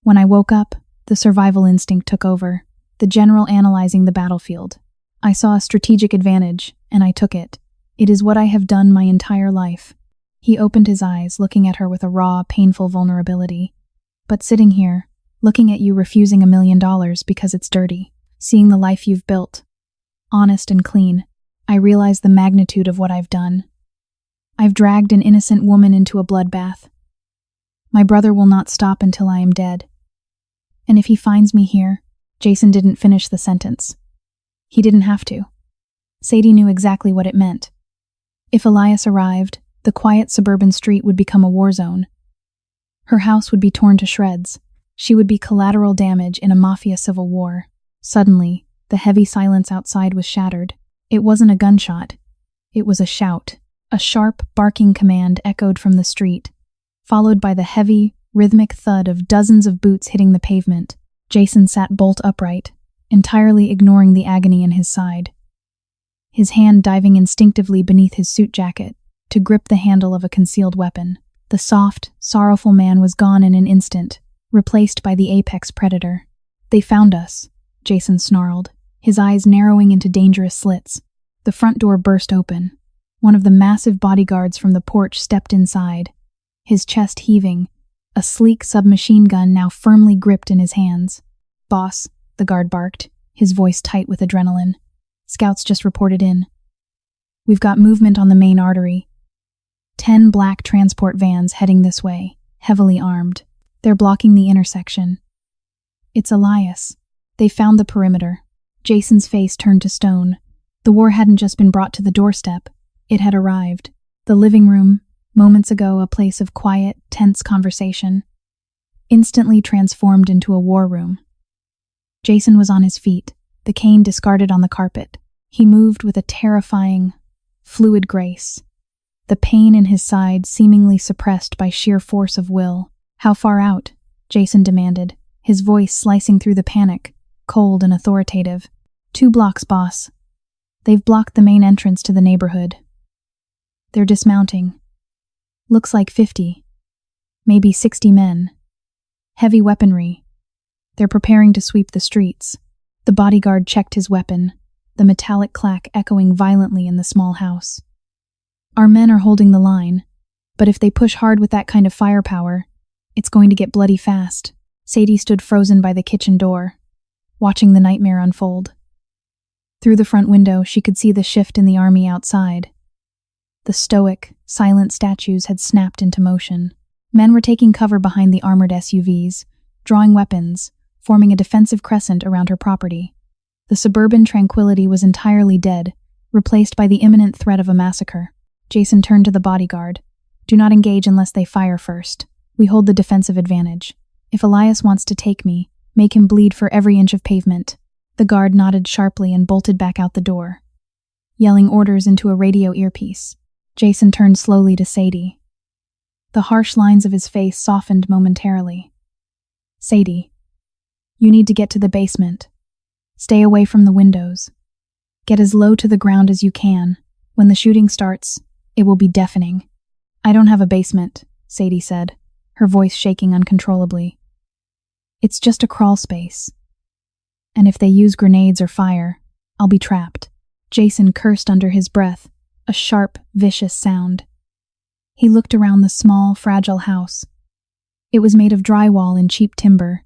When I woke up, the survival instinct took over, the general analyzing the battlefield. I saw a strategic advantage, and I took it. It is what I have done my entire life. He opened his eyes, looking at her with a raw, painful vulnerability. But sitting here, looking at you refusing $1 million because it's dirty, seeing the life you've built, honest and clean, I realize the magnitude of what I've done. I've dragged an innocent woman into a bloodbath. My brother will not stop until I am dead. And if he finds me here, Jason didn't finish the sentence. He didn't have to. Sadie knew exactly what it meant. If Elias arrived, the quiet suburban street would become a war zone. Her house would be torn to shreds. She would be collateral damage in a mafia civil war. Suddenly, the heavy silence outside was shattered. It wasn't a gunshot. It was a shout. A sharp, barking command echoed from the street, followed by the heavy, rhythmic thud of dozens of boots hitting the pavement. Jason sat bolt upright, entirely ignoring the agony in his side, his hand diving instinctively beneath his suit jacket to grip the handle of a concealed weapon. The soft, sorrowful man was gone in an instant, replaced by the apex predator. They found us, Jason snarled, his eyes narrowing into dangerous slits. The front door burst open. One of the massive bodyguards from the porch stepped inside, his chest heaving, a sleek submachine gun now firmly gripped in his hands. Boss, the guard barked, his voice tight with adrenaline. Scouts just reported in. We've got movement on the main artery. 10 black transport vans heading this way, heavily armed. They're blocking the intersection. It's Elias. They found the perimeter. Jason's face turned to stone. The war hadn't just been brought to the doorstep. It had arrived. The living room, moments ago a place of quiet, tense conversation, instantly transformed into a war room. Jason was on his feet, the cane discarded on the carpet. He moved with a terrifying, fluid grace, the pain in his side seemingly suppressed by sheer force of will. "How far out?" Jason demanded, his voice slicing through the panic, cold and authoritative. 2 blocks, boss. They've blocked the main entrance to the neighborhood. They're dismounting. Looks like 50, maybe 60 men. Heavy weaponry. They're preparing to sweep the streets. The bodyguard checked his weapon, the metallic clack echoing violently in the small house. "Our men are holding the line, but if they push hard with that kind of firepower, it's going to get bloody fast." Sadie stood frozen by the kitchen door, watching the nightmare unfold. Through the front window, she could see the shift in the army outside. The stoic, silent statues had snapped into motion. Men were taking cover behind the armored SUVs, drawing weapons, forming a defensive crescent around her property. The suburban tranquility was entirely dead, replaced by the imminent threat of a massacre. Jason turned to the bodyguard. "Do not engage unless they fire first. We hold the defensive advantage. If Elias wants to take me, make him bleed for every inch of pavement." The guard nodded sharply and bolted back out the door, yelling orders into a radio earpiece. Jason turned slowly to Sadie. The harsh lines of his face softened momentarily. "Sadie, you need to get to the basement. Stay away from the windows. Get as low to the ground as you can. When the shooting starts, it will be deafening." "I don't have a basement," Sadie said, her voice shaking uncontrollably. "It's just a crawl space. And if they use grenades or fire, I'll be trapped." Jason cursed under his breath, a sharp, vicious sound. He looked around the small, fragile house. It was made of drywall and cheap timber.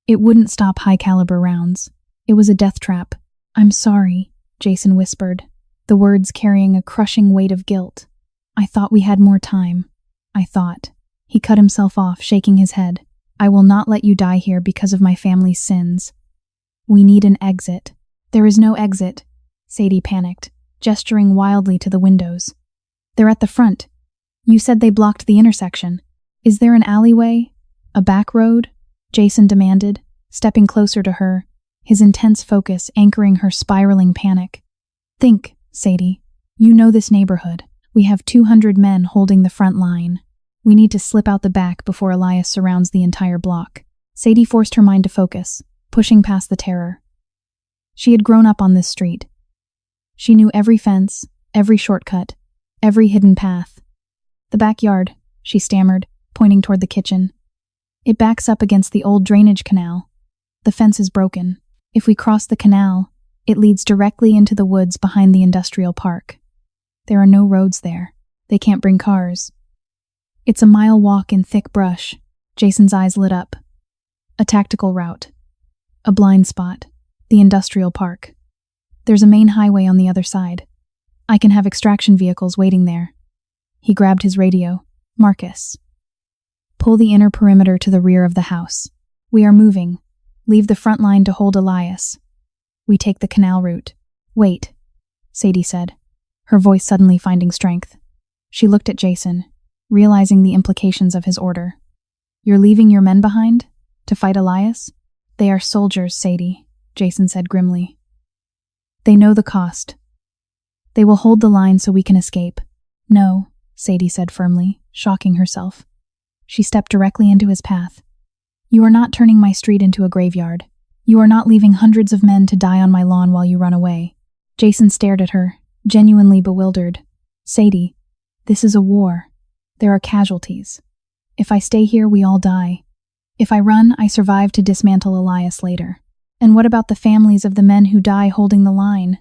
It wouldn't stop high-caliber rounds. It was a death trap. "I'm sorry," Jason whispered, the words carrying a crushing weight of guilt. "I thought we had more time. I thought." He cut himself off, shaking his head. "I will not let you die here because of my family's sins. We need an exit." "There is no exit," Sadie panicked, gesturing wildly to the windows. "They're at the front. You said they blocked the intersection. Is there an alleyway? A back road?" Jason demanded, stepping closer to her, his intense focus anchoring her spiraling panic. "Think, Sadie. You know this neighborhood. We have 200 men holding the front line. We need to slip out the back before Elias surrounds the entire block." Sadie forced her mind to focus, pushing past the terror. She had grown up on this street. She knew every fence, every shortcut, every hidden path. "The backyard," she stammered, pointing toward the kitchen. "It backs up against the old drainage canal. The fence is broken. If we cross the canal, it leads directly into the woods behind the industrial park. There are no roads there. They can't bring cars. It's a mile walk in thick brush." Jason's eyes lit up. "A tactical route. A blind spot. The industrial park. There's a main highway on the other side. I can have extraction vehicles waiting there." He grabbed his radio. "Marcus, pull the inner perimeter to the rear of the house. We are moving. Leave the front line to hold Elias. We take the canal route." "Wait," Sadie said, her voice suddenly finding strength. She looked at Jason, realizing the implications of his order. "You're leaving your men behind? To fight Elias?" "They are soldiers, Sadie," Jason said grimly. "They know the cost. They will hold the line so we can escape." "No," Sadie said firmly, shocking herself. She stepped directly into his path. "You are not turning my street into a graveyard. You are not leaving hundreds of men to die on my lawn while you run away." Jason stared at her, genuinely bewildered. "Sadie, this is a war. There are casualties. If I stay here, we all die. If I run, I survive to dismantle Elias later." "And what about the families of the men who die holding the line?"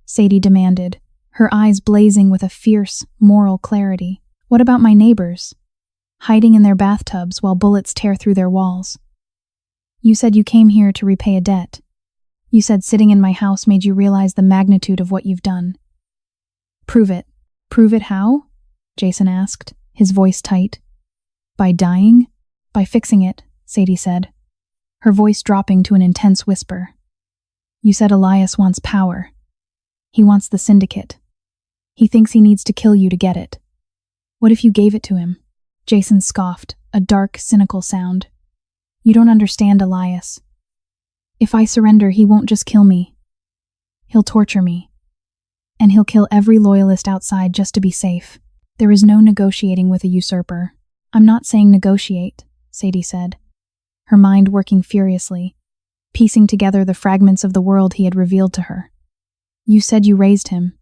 Sadie demanded, her eyes blazing with a fierce, moral clarity. "What about my neighbors? Hiding in their bathtubs while bullets tear through their walls. You said you came here to repay a debt. You said sitting in my house made you realize the magnitude of what you've done. Prove it. Prove it how? Jason asked, his voice tight. By dying? By fixing it, Sadie said, her voice dropping to an intense whisper. You said Elias wants power. He wants the syndicate. He thinks he needs to kill you to get it. What if you gave it to him? Jason scoffed, a dark, cynical sound. You don't understand Elias. If I surrender, he won't just kill me. He'll torture me. And he'll kill every loyalist outside just to be safe. There is no negotiating with a usurper. I'm not saying negotiate, Sadie said, her mind working furiously, piecing together the fragments of the world he had revealed to her. You said you raised him.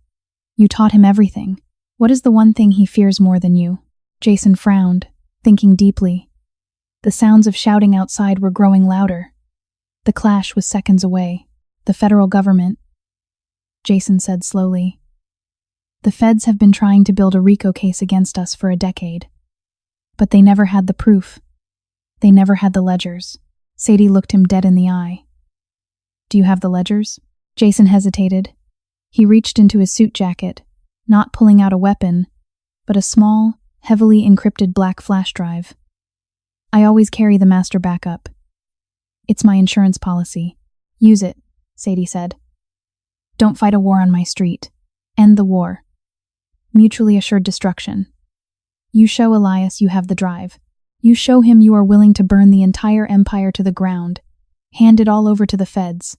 You taught him everything. What is the one thing he fears more than you? Jason frowned, thinking deeply. The sounds of shouting outside were growing louder. The clash was seconds away. The federal government. Jason said slowly. The feds have been trying to build a RICO case against us for a decade. But they never had the proof. They never had the ledgers. Sadie looked him dead in the eye. Do you have the ledgers? Jason hesitated. He reached into his suit jacket, not pulling out a weapon, but a small, heavily encrypted black flash drive. I always carry the master backup. It's my insurance policy. Use it, Sadie said. Don't fight a war on my street. End the war. Mutually assured destruction. You show Elias you have the drive. You show him you are willing to burn the entire empire to the ground. Hand it all over to the feds.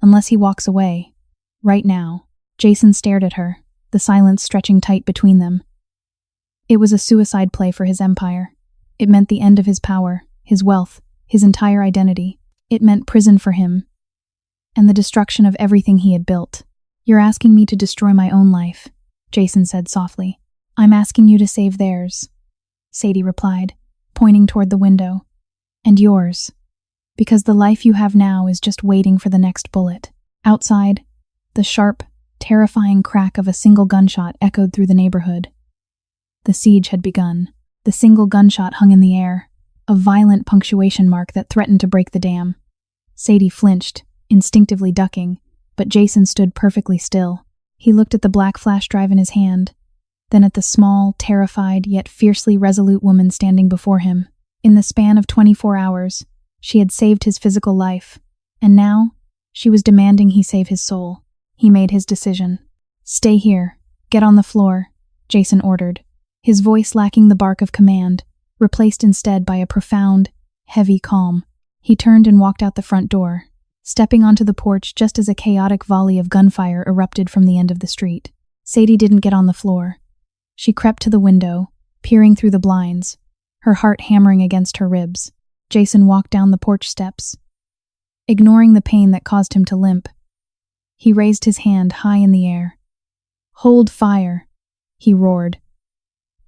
Unless he walks away. Right now. Jason stared at her, the silence stretching tight between them. It was a suicide play for his empire. It meant the end of his power, his wealth, his entire identity. It meant prison for him. And the destruction of everything he had built. You're asking me to destroy my own life, Jason said softly. I'm asking you to save theirs, Sadie replied, pointing toward the window. And yours. Because the life you have now is just waiting for the next bullet. Outside, the sharp, terrifying crack of a single gunshot echoed through the neighborhood. The siege had begun. The single gunshot hung in the air, a violent punctuation mark that threatened to break the dam. Sadie flinched, instinctively ducking, but Jason stood perfectly still. He looked at the black flash drive in his hand, then at the small, terrified, yet fiercely resolute woman standing before him. In the span of 24 hours, she had saved his physical life, and now, she was demanding he save his soul. He made his decision. Stay here. Get on the floor, Jason ordered, his voice lacking the bark of command, replaced instead by a profound, heavy calm. He turned and walked out the front door, stepping onto the porch just as a chaotic volley of gunfire erupted from the end of the street. Sadie didn't get on the floor. She crept to the window, peering through the blinds, her heart hammering against her ribs. Jason walked down the porch steps, ignoring the pain that caused him to limp. He raised his hand high in the air. Hold fire, he roared.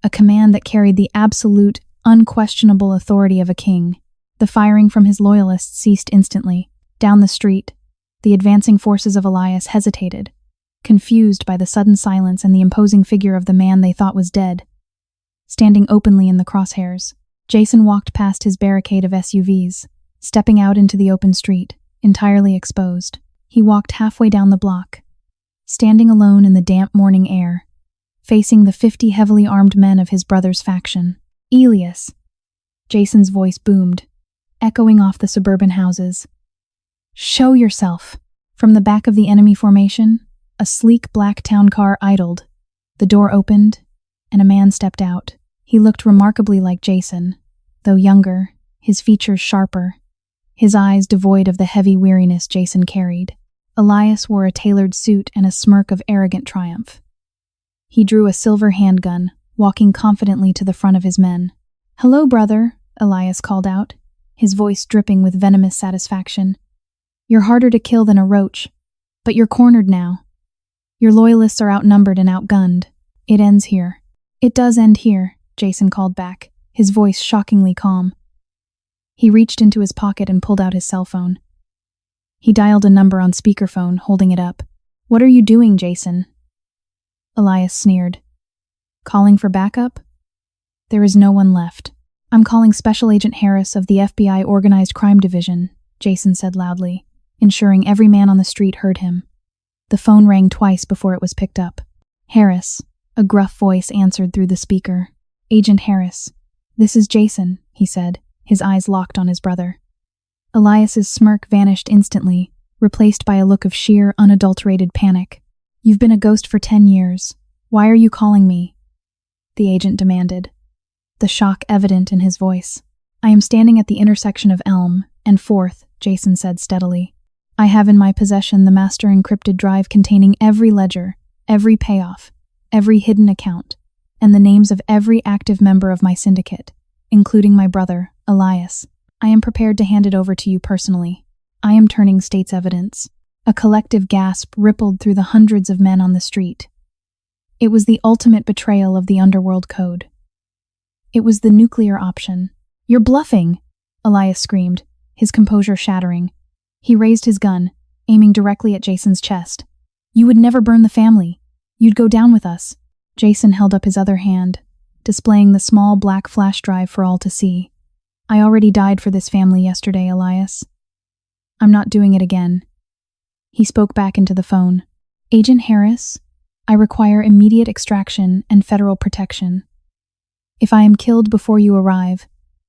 A command that carried the absolute, unquestionable authority of a king. The firing from his loyalists ceased instantly. Down the street, the advancing forces of Elias hesitated, confused by the sudden silence and the imposing figure of the man they thought was dead. Standing openly in the crosshairs, Jason walked past his barricade of SUVs, stepping out into the open street, entirely exposed. He walked halfway down the block, standing alone in the damp morning air, facing the 50 heavily armed men of his brother's faction. Elias! Jason's voice boomed, echoing off the suburban houses. Show yourself! From the back of the enemy formation, a sleek black town car idled. The door opened, and a man stepped out. He looked remarkably like Jason, though younger, his features sharper, his eyes devoid of the heavy weariness Jason carried. Elias wore a tailored suit and a smirk of arrogant triumph. He drew a silver handgun, walking confidently to the front of his men. "Hello, brother," Elias called out, his voice dripping with venomous satisfaction. "You're harder to kill than a roach, but you're cornered now. Your loyalists are outnumbered and outgunned. It ends here." "It does end here," Jason called back, his voice shockingly calm. He reached into his pocket and pulled out his cell phone. He dialed a number on speakerphone, holding it up. "What are you doing, Jason?" Elias sneered. "Calling for backup?" "There is no one left. I'm calling Special Agent Harris of the FBI Organized Crime Division," Jason said loudly, ensuring every man on the street heard him. The phone rang twice before it was picked up. Harris, a gruff voice answered through the speaker. Agent Harris. This is Jason, he said, his eyes locked on his brother. Elias's smirk vanished instantly, replaced by a look of sheer, unadulterated panic. You've been a ghost for 10 years. Why are you calling me? The agent demanded, the shock evident in his voice. I am standing at the intersection of Elm and 4th, Jason said steadily. I have in my possession the master encrypted drive containing every ledger, every payoff, every hidden account, and the names of every active member of my syndicate, including my brother, Elias. I am prepared to hand it over to you personally. I am turning state's evidence. A collective gasp rippled through the hundreds of men on the street. It was the ultimate betrayal of the underworld code. It was the nuclear option. You're bluffing, Elias screamed, his composure shattering. He raised his gun, aiming directly at Jason's chest. You would never burn the family. You'd go down with us. Jason held up his other hand, displaying the small black flash drive for all to see. I already died for this family yesterday, Elias. I'm not doing it again. He spoke back into the phone. Agent Harris, I require immediate extraction and federal protection. If I am killed before you arrive,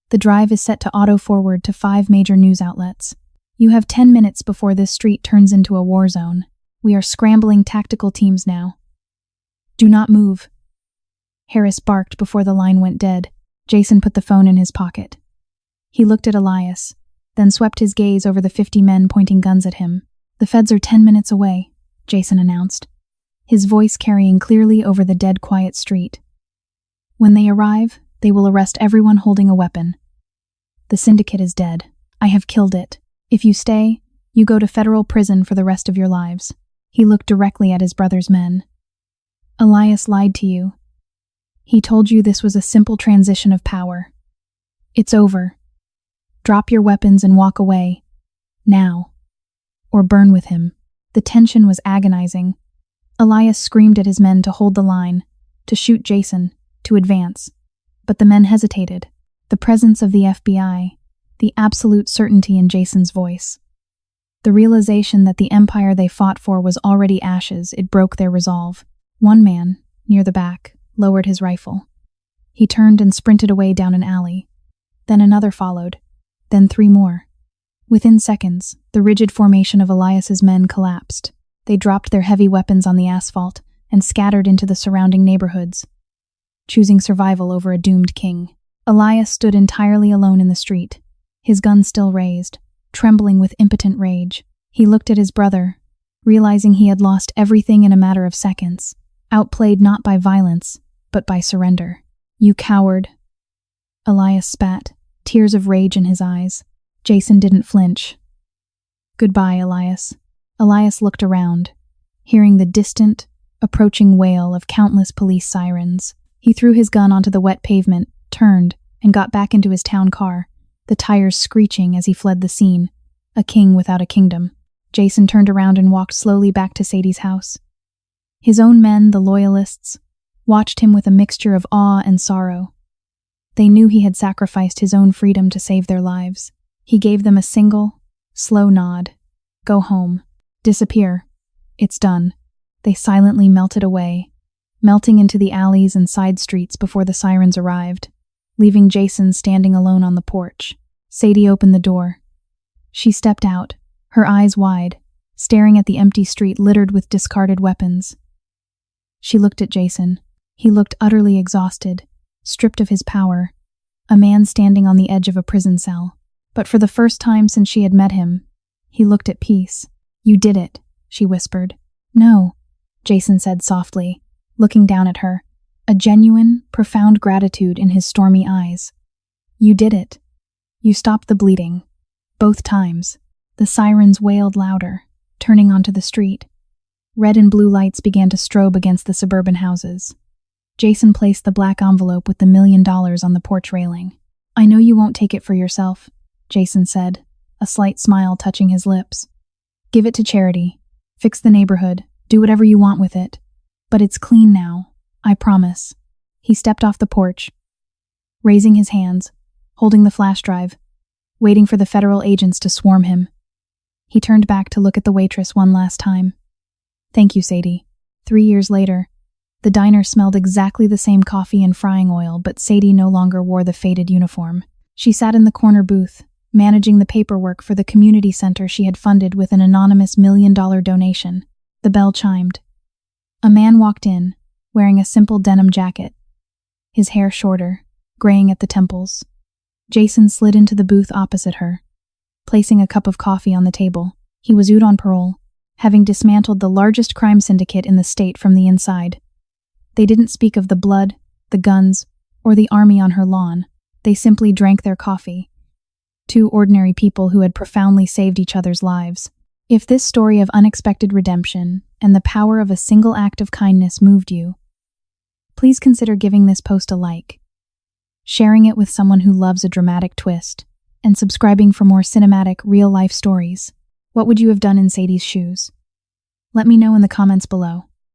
the drive is set to auto-forward to 5 major news outlets. You have 10 minutes before this street turns into a war zone. We are scrambling tactical teams now. Do not move. Harris barked before the line went dead. Jason put the phone in his pocket. He looked at Elias, then swept his gaze over the 50 men pointing guns at him. The feds are 10 minutes away, Jason announced, his voice carrying clearly over the dead quiet street. When they arrive, they will arrest everyone holding a weapon. The syndicate is dead. I have killed it. If you stay, you go to federal prison for the rest of your lives. He looked directly at his brother's men. Elias lied to you. He told you this was a simple transition of power. It's over. Drop your weapons and walk away. Now. Or burn with him. The tension was agonizing. Elias screamed at his men to hold the line, to shoot Jason, to advance. But the men hesitated. The presence of the FBI, the absolute certainty in Jason's voice. The realization that the empire they fought for was already ashes, it broke their resolve. One man, near the back, lowered his rifle. He turned and sprinted away down an alley. Then another followed. Then 3 more. Within seconds, the rigid formation of Elias's men collapsed. They dropped their heavy weapons on the asphalt and scattered into the surrounding neighborhoods, choosing survival over a doomed king. Elias stood entirely alone in the street, his gun still raised, trembling with impotent rage. He looked at his brother, realizing he had lost everything in a matter of seconds, outplayed not by violence, but by surrender. You coward. Elias spat, tears of rage in his eyes. Jason didn't flinch. Goodbye, Elias. Elias looked around, hearing the distant, approaching wail of countless police sirens. He threw his gun onto the wet pavement, turned, and got back into his town car, the tires screeching as he fled the scene, a king without a kingdom. Jason turned around and walked slowly back to Sadie's house. His own men, the loyalists, watched him with a mixture of awe and sorrow. They knew he had sacrificed his own freedom to save their lives. He gave them a single, slow nod. Go home. Disappear. It's done. They silently melted away, melting into the alleys and side streets before the sirens arrived, leaving Jason standing alone on the porch. Sadie opened the door. She stepped out, her eyes wide, staring at the empty street littered with discarded weapons. She looked at Jason. He looked utterly exhausted, stripped of his power, a man standing on the edge of a prison cell. But for the first time since she had met him, he looked at peace. You did it, she whispered. No, Jason said softly, looking down at her, a genuine, profound gratitude in his stormy eyes. You did it. You stopped the bleeding. Both times. The sirens wailed louder, turning onto the street. Red and blue lights began to strobe against the suburban houses. Jason placed the black envelope with the $1 million on the porch railing. I know you won't take it for yourself, Jason said, a slight smile touching his lips. Give it to charity. Fix the neighborhood. Do whatever you want with it. But it's clean now. I promise. He stepped off the porch, raising his hands, holding the flash drive, waiting for the federal agents to swarm him. He turned back to look at the waitress one last time. Thank you, Sadie. 3 years later, The diner smelled exactly the same coffee and frying oil, but Sadie no longer wore the faded uniform. She sat in the corner booth, managing the paperwork for the community center she had funded with an anonymous $1 million donation. The bell chimed. A man walked in, wearing a simple denim jacket, his hair shorter, graying at the temples. Jason slid into the booth opposite her, placing a cup of coffee on the table. He was out on parole, having dismantled the largest crime syndicate in the state from the inside. They didn't speak of the blood, the guns, or the army on her lawn. They simply drank their coffee. Two ordinary people who had profoundly saved each other's lives. If this story of unexpected redemption and the power of a single act of kindness moved you, please consider giving this post a like, sharing it with someone who loves a dramatic twist, and subscribing for more cinematic, real-life stories. What would you have done in Sadie's shoes? Let me know in the comments below.